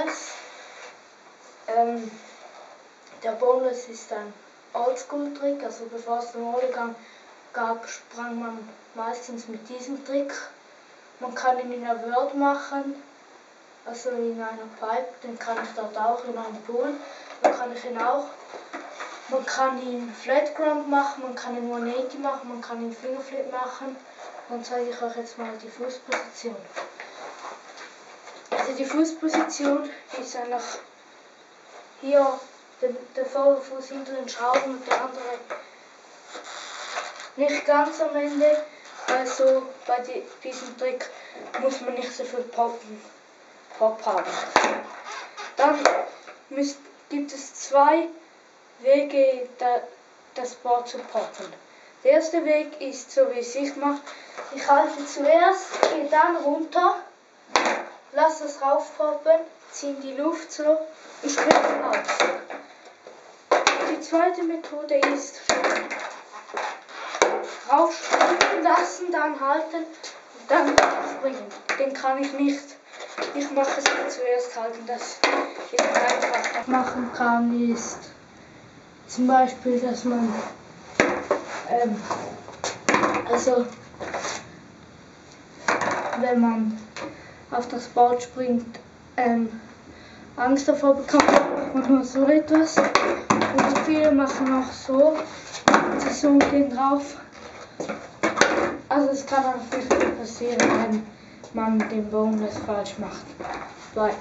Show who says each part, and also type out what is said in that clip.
Speaker 1: Boneless. Der Boneless ist ein Oldschool-Trick, also bevor es den Rollengang gab, sprang man meistens mit diesem Trick. Man kann ihn in einer Word machen, also in einer Pipe, den kann ich dort auch in einem Pool. Man kann ihn Flat Ground machen, man kann ihn 180 machen, man kann ihn Fingerflip machen. Dann zeige ich euch jetzt mal die Fußposition. Also die Fußposition ist einfach hier der Vorderfuß hinter den Schrauben und der andere nicht ganz am Ende. Also bei diesem Trick muss man nicht so viel Pop haben. Dann gibt es zwei Wege, das Board zu poppen. Der erste Weg ist so, wie es ich mache. Ich halte zuerst, gehe dann runter, lasse es raufpoppen, ziehe in die Luft so und springe aus. Die zweite Methode ist raufspringen lassen, dann halten und dann springen. Den kann ich nicht. Ich mache es zuerst halten, das ist einfach. Was man machen kann ist zum Beispiel, dass man wenn man auf das Board springt, Angst davor bekommt, macht man so etwas. Und viele machen auch so, sie so gehen drauf. Also es kann auch nicht passieren, wenn man den Boneless falsch macht. Bye.